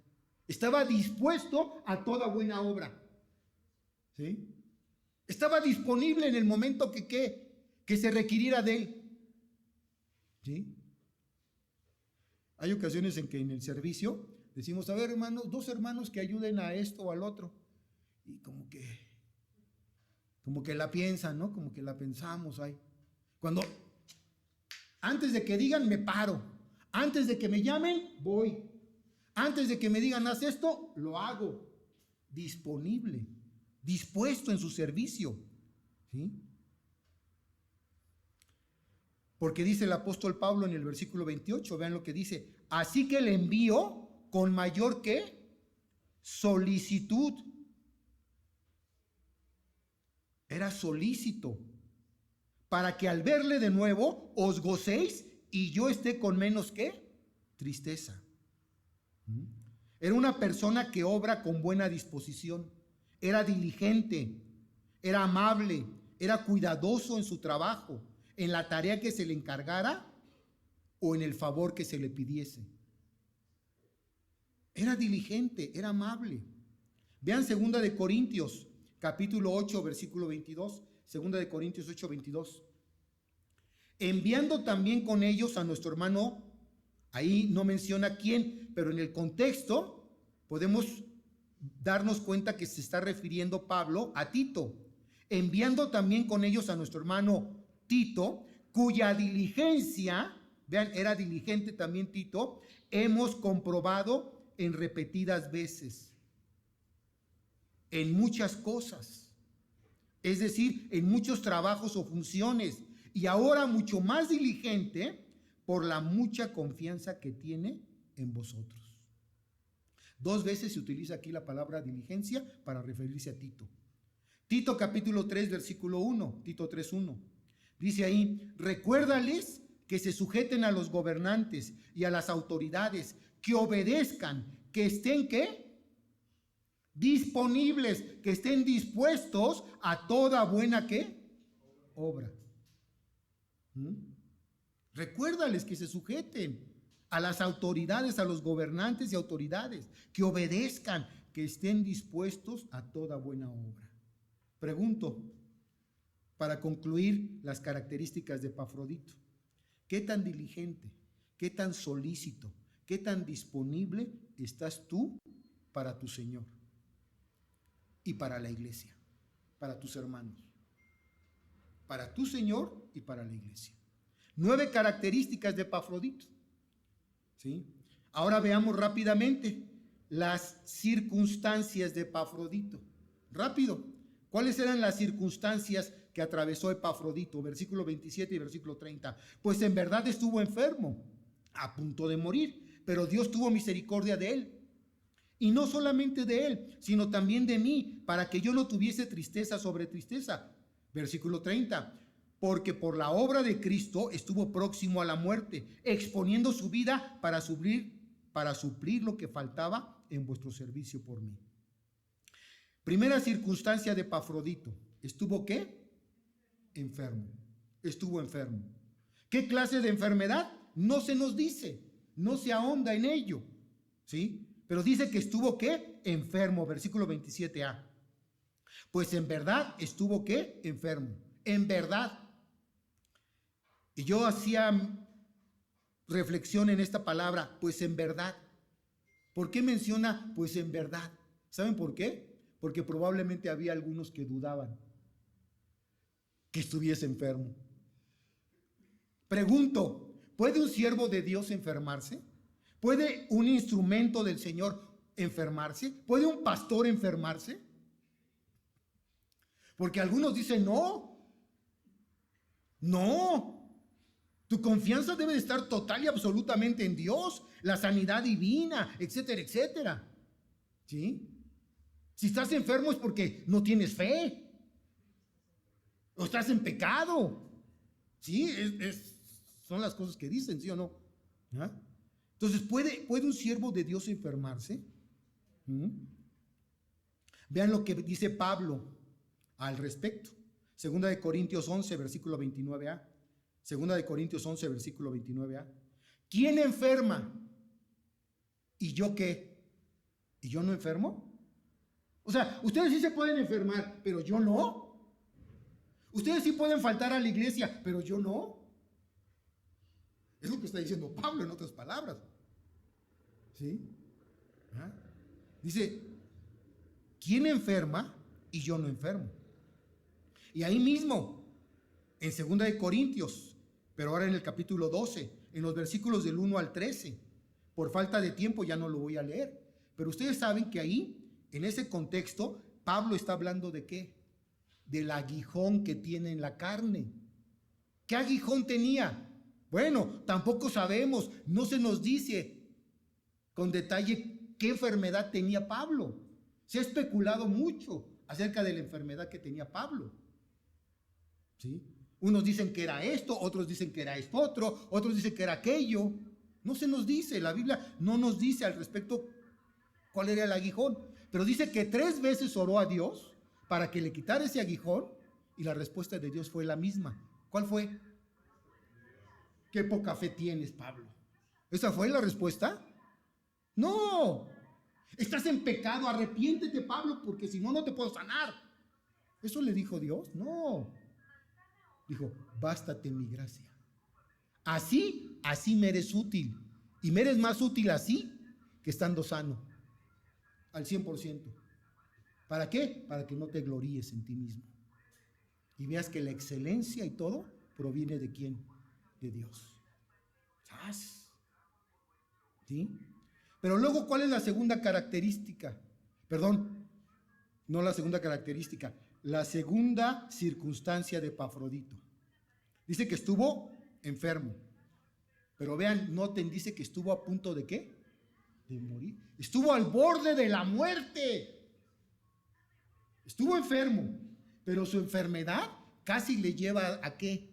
Estaba dispuesto a toda buena obra. ¿Sí? Estaba disponible en el momento que se requiriera de él. ¿Sí? Hay ocasiones en que en el servicio decimos, a ver hermanos, 2 hermanos que ayuden a esto o al otro. Y como que la piensan, ¿no? Como que la pensamos ahí. Cuando, antes de que digan, me paro. Antes de que me llamen, voy. Antes de que me digan, haz esto, lo hago. Disponible, dispuesto en su servicio. ¿Sí? Porque dice el apóstol Pablo en el versículo 28, vean lo que dice, así que le envío con mayor ¿qué? Solicitud. Era solícito, para que al verle de nuevo os gocéis y yo esté con menos ¿qué? Tristeza. Era una persona que obra con buena disposición, era diligente, era amable, era cuidadoso en su trabajo, en la tarea que se le encargara o en el favor que se le pidiese. Era diligente, era amable. Vean 2 de Corintios, capítulo 8, versículo 22. 2 de Corintios 8, 22. Enviando también con ellos a nuestro hermano, ahí no menciona quién, pero en el contexto podemos darnos cuenta que se está refiriendo Pablo a Tito. Enviando también con ellos a nuestro hermano Tito, cuya diligencia, vean, era diligente también Tito, hemos comprobado en repetidas veces, en muchas cosas, es decir, en muchos trabajos o funciones, y ahora mucho más diligente por la mucha confianza que tiene en vosotros. 2 veces se utiliza aquí la palabra diligencia para referirse a Tito. Tito capítulo 3, versículo 1, Tito 3:1. Dice ahí, recuérdales que se sujeten a los gobernantes y a las autoridades, que obedezcan, que estén, ¿qué? Disponibles, que estén dispuestos a toda buena, ¿qué? Obra. Recuérdales que se sujeten a las autoridades, a los gobernantes y autoridades, que obedezcan, que estén dispuestos a toda buena obra. Pregunto, para concluir las características de Epafrodito, ¿qué tan diligente, qué tan solícito, qué tan disponible estás tú para tu Señor y para la iglesia, para tus hermanos? Para tu Señor y para la iglesia. 9 características de Epafrodito. ¿Sí? Ahora veamos rápidamente las circunstancias de Epafrodito. Rápido. ¿Cuáles eran las circunstancias que atravesó Epafrodito? Versículo 27 y versículo 30. Pues en verdad estuvo enfermo, a punto de morir, pero Dios tuvo misericordia de él. Y no solamente de él, sino también de mí, para que yo no tuviese tristeza sobre tristeza. Versículo 30. Porque por la obra de Cristo estuvo próximo a la muerte, exponiendo su vida para suplir lo que faltaba en vuestro servicio por mí. Primera circunstancia de Epafrodito. ¿Estuvo qué? Enfermo. Estuvo enfermo. ¿Qué clase de enfermedad? No se nos dice, no se ahonda en ello, ¿sí? Pero dice que estuvo ¿qué? Enfermo. Versículo 27a. Pues en verdad estuvo ¿qué? Enfermo. En verdad. Y yo hacía reflexión en esta palabra, pues en verdad. ¿Por qué menciona pues en verdad? ¿Saben por qué? Porque probablemente había algunos que dudaban que estuviese enfermo. Pregunto, ¿puede un siervo de Dios enfermarse? ¿Puede un instrumento del Señor enfermarse? ¿Puede un pastor enfermarse? Porque algunos dicen, no. Tu confianza debe de estar total y absolutamente en Dios, la sanidad divina, etcétera, etcétera. ¿Sí? Si estás enfermo es porque no tienes fe. O estás en pecado. ¿Sí? Son las cosas que dicen, ¿sí o no? ¿Ah? Entonces, ¿puede un siervo de Dios enfermarse? Vean lo que dice Pablo al respecto. Segunda de Corintios 11, versículo 29a. Segunda de Corintios 11, versículo 29a. ¿Quién enferma? ¿Y yo qué? ¿Y yo no enfermo? O sea, ustedes sí se pueden enfermar, pero yo no. Ustedes sí pueden faltar a la iglesia, pero yo no. Es lo que está diciendo Pablo en otras palabras. ¿Sí? ¿Ah? Dice, ¿quién enferma? Y yo no enfermo. Y ahí mismo, en 2 de Corintios, pero ahora en el capítulo 12, en los versículos del 1 al 13, por falta de tiempo ya no lo voy a leer, pero ustedes saben que ahí, en ese contexto, Pablo está hablando de ¿qué? Del aguijón que tiene en la carne. ¿Qué aguijón tenía? Bueno, tampoco sabemos, no se nos dice con detalle qué enfermedad tenía Pablo. Se ha especulado mucho acerca de la enfermedad que tenía Pablo. ¿Sí? Unos dicen que era esto, otros dicen que era esto otro, otros dicen que era aquello. No se nos dice, la Biblia no nos dice al respecto cuál era el aguijón, pero dice que 3 veces oró a Dios para que le quitara ese aguijón y la respuesta de Dios fue la misma. ¿Cuál fue? Qué poca fe tienes, Pablo. ¿Esa fue la respuesta? No. Estás en pecado, arrepiéntete, Pablo, porque si no, no te puedo sanar. ¿Eso le dijo Dios? No. Dijo, bástate mi gracia. Así me eres útil. Y me eres más útil así que estando sano. Al 100%. ¿Para qué? Para que no te gloríes en ti mismo. Y veas que la excelencia y todo proviene de ¿quién? De Dios. ¿Sabes? ¿Sí? Pero luego, ¿cuál es la segunda característica? Perdón, no la segunda característica, la segunda circunstancia de Epafrodito. Dice que estuvo enfermo. Pero vean, noten, dice que estuvo a punto de ¿qué? De morir. Estuvo al borde de la muerte. Estuvo enfermo. pero su enfermedad casi le lleva ¿a qué?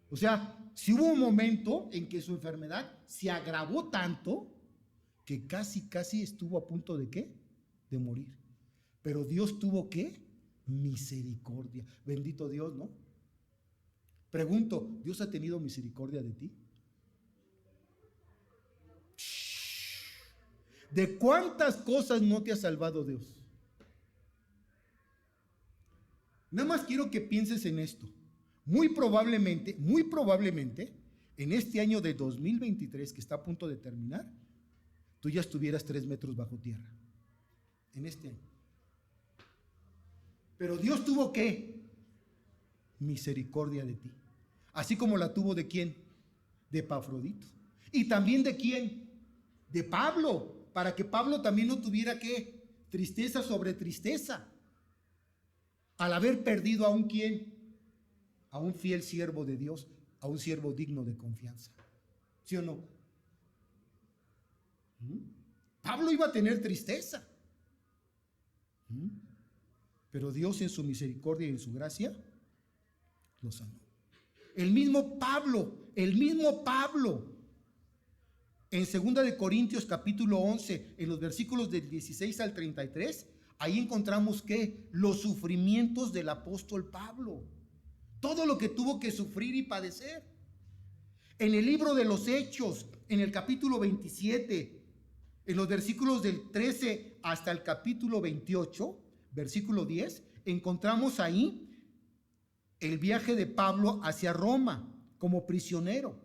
O sea, si hubo un momento en que su enfermedad se agravó tanto que casi estuvo a punto de ¿qué? De morir. Pero Dios tuvo ¿qué? Misericordia. Bendito Dios, ¿no? Pregunto, ¿Dios ha tenido misericordia de ti? ¿De cuántas cosas no te ha salvado Dios? Nada más quiero que pienses en esto. Muy probablemente, en este año de 2023 que está a punto de terminar, tú ya estuvieras 3 metros bajo tierra. En este año. Pero Dios tuvo ¿qué? Misericordia de ti. Así como la tuvo ¿de quién? De Epafrodito. Y también ¿de quién? De Pablo. Para que Pablo también no tuviera ¿qué? Tristeza sobre tristeza. Al haber perdido a un ¿quién? A un fiel siervo de Dios, a un siervo digno de confianza. ¿Sí o no? Pablo iba a tener tristeza. Pero Dios en su misericordia y en su gracia lo sanó. El mismo Pablo, en 2 de Corintios capítulo 11, en los versículos del 16 al 33, ahí encontramos que los sufrimientos del apóstol Pablo, todo lo que tuvo que sufrir y padecer. En el libro de los Hechos, en el capítulo 27, en los versículos del 13 hasta el capítulo 28, versículo 10, encontramos ahí el viaje de Pablo hacia Roma como prisionero,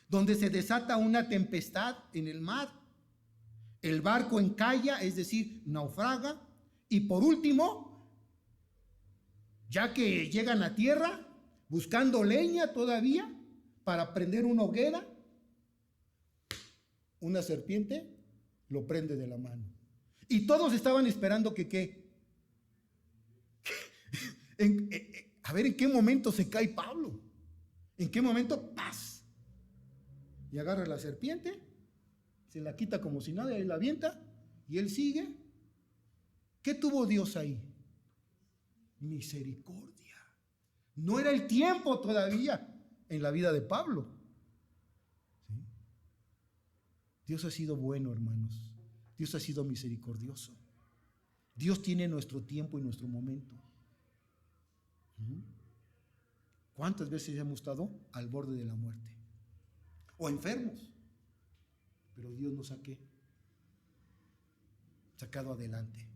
donde se desata una tempestad en el mar. El barco encalla, es decir, naufraga, y por último, ya que llegan a tierra, buscando leña todavía para prender una hoguera, una serpiente lo prende de la mano. Y todos estaban esperando que ¿qué? A ver en qué momento se cae Pablo. ¿En qué momento? ¡Paz! Y agarra la serpiente, se la quita como si nada y la avienta, y él sigue. ¿Qué tuvo Dios ahí? Misericordia. No era el tiempo todavía en la vida de Pablo. ¿Sí? Dios ha sido bueno, hermanos. Dios ha sido misericordioso. Dios tiene nuestro tiempo y nuestro momento. ¿Cuántas veces hemos estado al borde de la muerte? O enfermos. Pero Dios nos ha sacado adelante.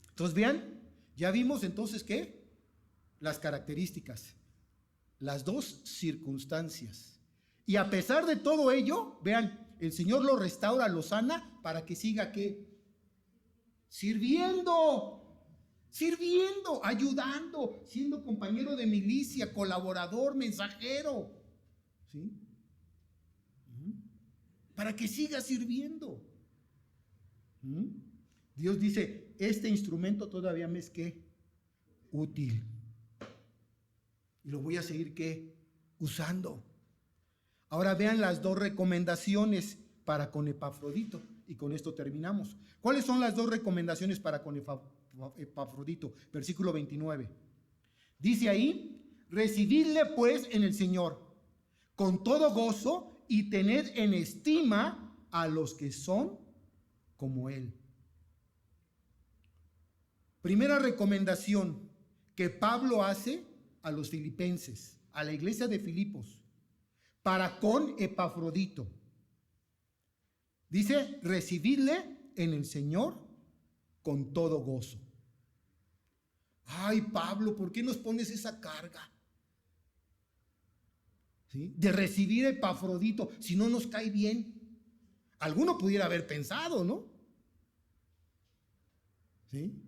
Entonces vean, ya vimos entonces ¿qué? Las características, las dos circunstancias. Y a pesar de todo ello, vean, el Señor lo restaura, lo sana para que siga ¿qué? Sirviendo, ayudando, siendo compañero de milicia, colaborador, mensajero. ¿Sí? Para que siga sirviendo. Dios dice, este instrumento todavía me es ¿qué? Útil. Y lo voy a seguir ¿qué? Usando. Ahora vean las dos recomendaciones para con Epafrodito. Y con esto terminamos. ¿Cuáles son las dos recomendaciones para con Epafrodito? Versículo 29. Dice ahí, recibidle pues en el Señor con todo gozo y tened en estima a los que son como Él. Primera recomendación que Pablo hace a los filipenses, a la iglesia de Filipos, para con Epafrodito. Dice, recibidle en el Señor con todo gozo. Ay, Pablo, ¿por qué nos pones esa carga? ¿Sí? De recibir a Epafrodito, si no nos cae bien. Alguno pudiera haber pensado, ¿no? ¿Sí?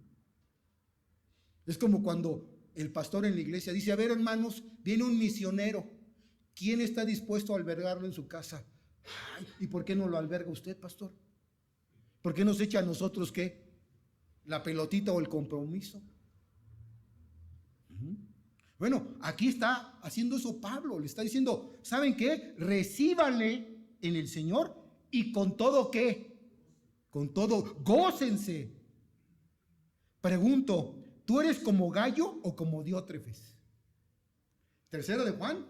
Es como cuando el pastor en la iglesia dice, a ver, hermanos, viene un misionero. ¿Quién está dispuesto a albergarlo en su casa? Ay, ¿y por qué no lo alberga usted, pastor? ¿Por qué nos echa a nosotros qué? ¿La pelotita o el compromiso? Bueno, aquí está haciendo eso Pablo. Le está diciendo, ¿saben qué? Recíbanle en el Señor y con todo ¿qué? Con todo, gócense. Pregunto, ¿tú eres como Gallo o como Diótrefes? Tercera de Juan.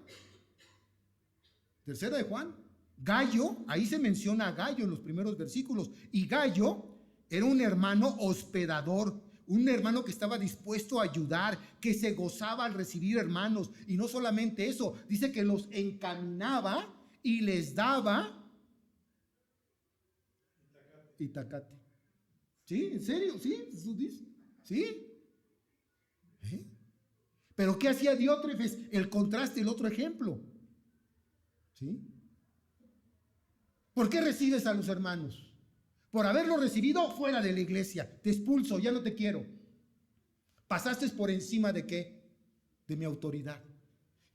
Tercera de Juan. Gallo, ahí se menciona a Gallo en los primeros versículos. Y Gallo era un hermano hospedador, un hermano que estaba dispuesto a ayudar, que se gozaba al recibir hermanos. Y no solamente eso, dice que los encaminaba y les daba itacate. ¿Sí? ¿En serio? ¿Sí? ¿Eso dice? ¿Sí? ¿Eh? Pero ¿qué hacía Diótrefes? El contraste, el otro ejemplo. ¿Sí? ¿Por qué recibes a los hermanos? Por haberlo recibido fuera de la iglesia. Te expulso, ya no te quiero. ¿Pasaste por encima de qué? De mi autoridad.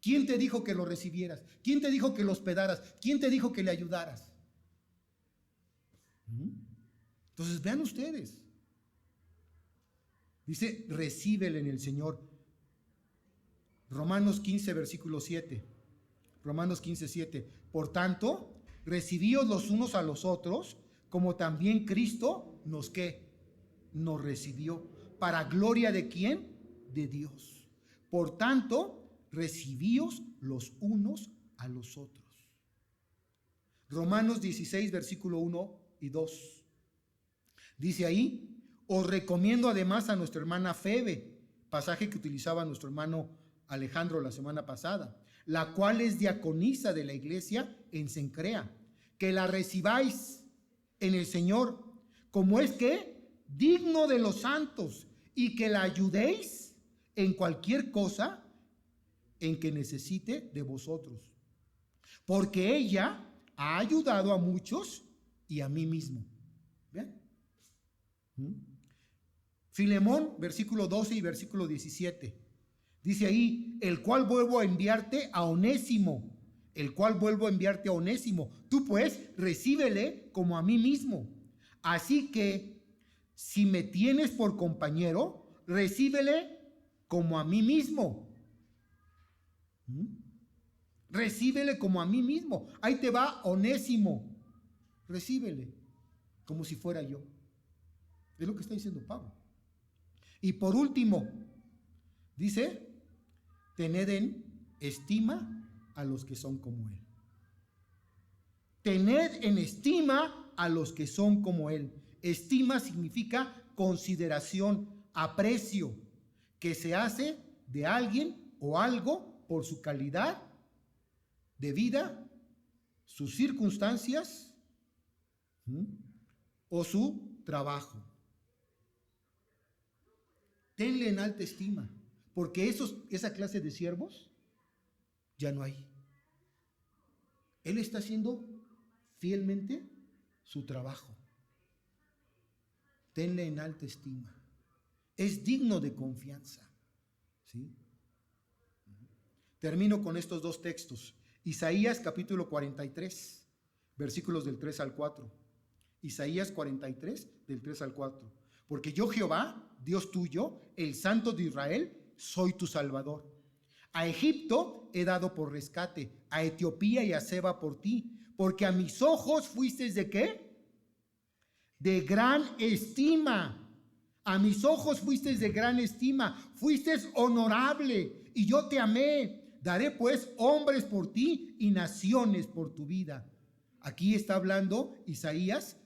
¿Quién te dijo que lo recibieras? ¿Quién te dijo que lo hospedaras? ¿Quién te dijo que le ayudaras? Entonces vean ustedes. Dice, recíbele en el Señor. Romanos 15, versículo 7. Romanos 15, 7. Por tanto, recibíos los unos a los otros, como también Cristo nos ¿qué? Nos recibió. ¿Para gloria de quién? De Dios. Por tanto, recibíos los unos a los otros. Romanos 16, versículo 1 y 2. Dice ahí, os recomiendo además a nuestra hermana Febe, pasaje que utilizaba nuestro hermano Alejandro la semana pasada, la cual es diaconisa de la iglesia en Cencrea, que la recibáis en el Señor, como es que digno de los santos, y que la ayudéis en cualquier cosa en que necesite de vosotros, porque ella ha ayudado a muchos y a mí mismo. ¿Ven? Filemón, versículo 12 y versículo 17. Dice ahí, el cual vuelvo a enviarte a Onésimo. El cual vuelvo a enviarte a Onésimo. Tú pues, recíbele como a mí mismo. Así que, si me tienes por compañero, recíbele como a mí mismo. Recíbele como a mí mismo. Ahí te va Onésimo. Recíbele como si fuera yo. Es lo que está diciendo Pablo. Y por último, dice, tened en estima a los que son como Él. Tened en estima a los que son como Él. Estima significa consideración, aprecio, que se hace de alguien o algo por su calidad de vida, sus circunstancias o su trabajo. Tenle en alta estima, porque esa clase de siervos ya no hay. Él está haciendo fielmente su trabajo. Tenle en alta estima. Es digno de confianza. ¿Sí? Termino con estos dos textos. Isaías capítulo 43, versículos del 3 al 4. Isaías 43, del 3 al 4. Porque yo, Jehová, Dios tuyo, el Santo de Israel, soy tu Salvador. A Egipto he dado por rescate, a Etiopía y a Seba por ti, porque a mis ojos fuisteis ¿de qué? De gran estima. A mis ojos fuisteis de gran estima, fuisteis honorable, y yo te amé. Daré pues hombres por ti y naciones por tu vida. Aquí está hablando Isaías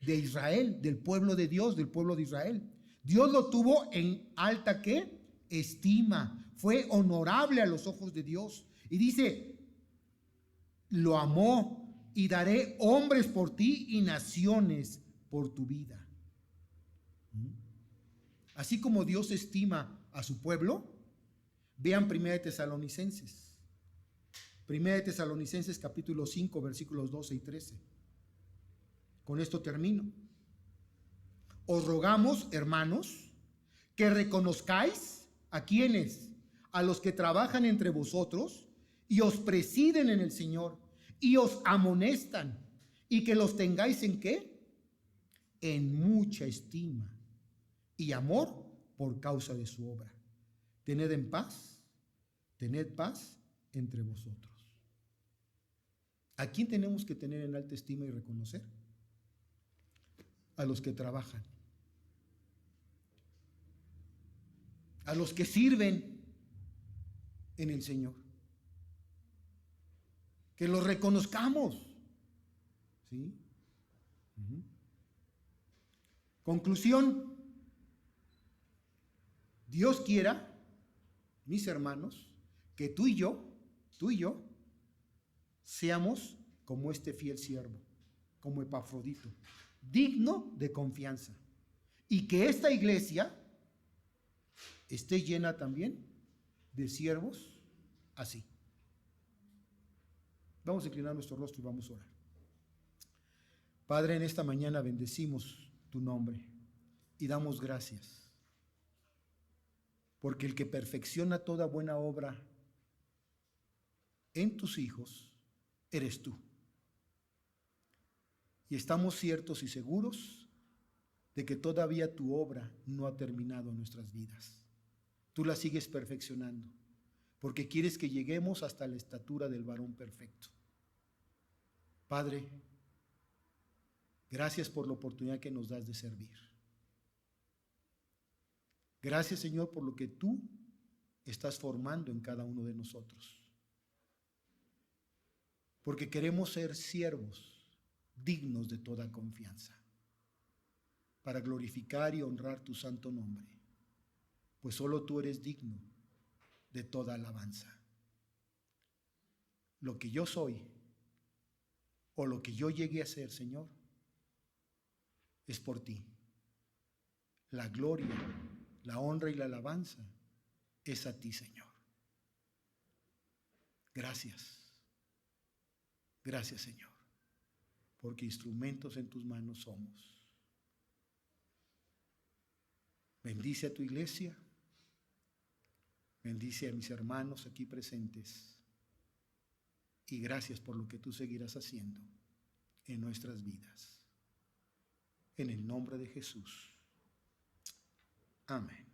de Israel, del pueblo de Dios, del pueblo de Israel. Dios lo tuvo en alta ¿qué? Estima. Fue honorable a los ojos de Dios. Y dice, lo amó y daré hombres por ti y naciones por tu vida. Así como Dios estima a su pueblo, vean 1 Tesalonicenses. 1 Tesalonicenses capítulo 5, versículos 12 y 13. Con esto termino. Os rogamos, hermanos, que reconozcáis a quienes, a los que trabajan entre vosotros y os presiden en el Señor y os amonestan, y que los tengáis ¿en qué? En mucha estima y amor por causa de su obra. Tened paz entre vosotros. ¿A quién tenemos que tener en alta estima y reconocer? A los que trabajan. a los que sirven en el Señor. Que los reconozcamos. ¿Sí? Conclusión. Dios quiera, mis hermanos, que tú y yo, seamos como este fiel siervo, como Epafrodito, digno de confianza. Y que esta iglesia esté llena también de siervos así. Vamos a inclinar nuestro rostro y vamos a orar. Padre, en esta mañana bendecimos tu nombre y damos gracias. Porque el que perfecciona toda buena obra en tus hijos, eres tú. Y estamos ciertos y seguros de que todavía tu obra no ha terminado en nuestras vidas. Tú la sigues perfeccionando, porque quieres que lleguemos hasta la estatura del varón perfecto. Padre, gracias por la oportunidad que nos das de servir. Gracias, Señor, por lo que tú estás formando en cada uno de nosotros. Porque queremos ser siervos dignos de toda confianza, para glorificar y honrar tu santo nombre, pues solo tú eres digno de toda alabanza. Lo que yo soy o lo que yo llegué a ser, Señor, es por ti. La gloria, la honra y la alabanza es a ti, Señor. Gracias. Gracias, Señor, porque instrumentos en tus manos somos. Bendice a tu iglesia, bendice a mis hermanos aquí presentes y gracias por lo que tú seguirás haciendo en nuestras vidas. En el nombre de Jesús. Amén.